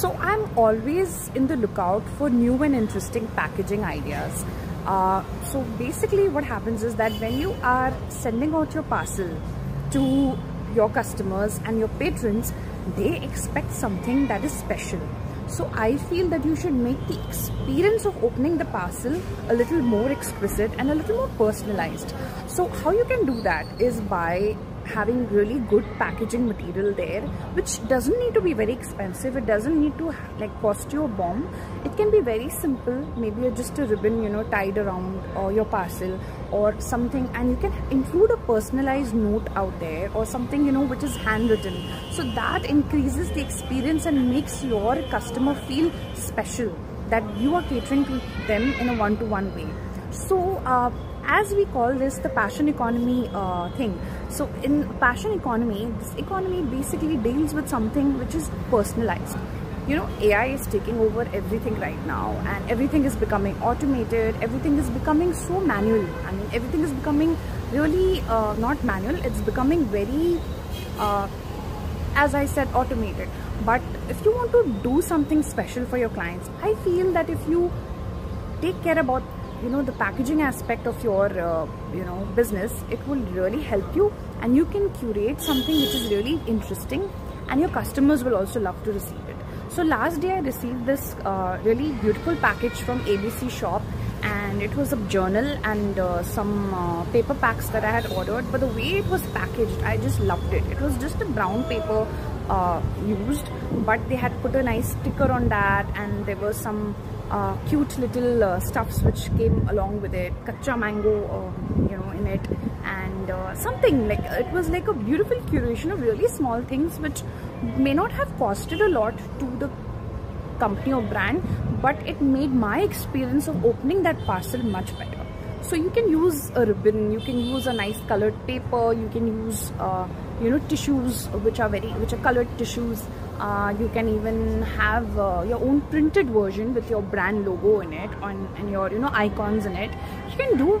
So I'm always in the lookout for new and interesting packaging ideas. So basically what happens is that when you are sending out your parcel to your customers and your patrons, they expect something that is special. So I feel that you should make the experience of opening the parcel a little more exquisite and a little more personalized. So how you can do that is by having really good packaging material there, which doesn't need to be very expensive. It doesn't need to cost you a bomb. It can be very simple, maybe just a ribbon tied around your parcel or something, and you can include a personalized note out there or something which is handwritten. So that increases the experience and makes your customer feel special, that you are catering to them in a one-to-one way. So as we call this the passion economy thing. So in passion economy, this economy basically deals with something which is personalized. AI is taking over everything right now, and everything is becoming automated. Everything is becoming so manual. I mean, everything is becoming really not manual. It's becoming very, as I said, automated. But if you want to do something special for your clients, I feel that if you take care about the packaging aspect of your business, it will really help you, and you can curate something which is really interesting, and your customers will also love to receive it. So last day I received this really beautiful package from ABC shop, and it was a journal and some paper packs that I had ordered. But the way it was packaged, I just loved it. It was just a brown paper used, but they had put a nice sticker on that, and there was some cute little stuffs which came along with it, kacha mango in it, and something like it was like a beautiful curation of really small things which may not have costed a lot to the company or brand, but it made my experience of opening that parcel much better. So you can use a ribbon, you can use a nice colored paper, you can use tissues which are colored tissues. You can even have your own printed version with your brand logo in it and your icons in it. You can do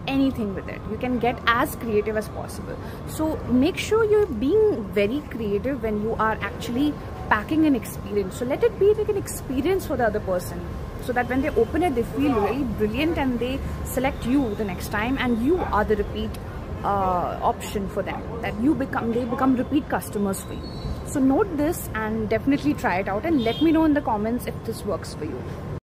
anything with it. You can get as creative as possible. So make sure you're being very creative when you are actually packing an experience. So let it be like an experience for the other person, so that when they open it, they feel really brilliant and they select you the next time, and you are the repeat option for them, that they become repeat customers for you. So note this and definitely try it out, and let me know in the comments if this works for you.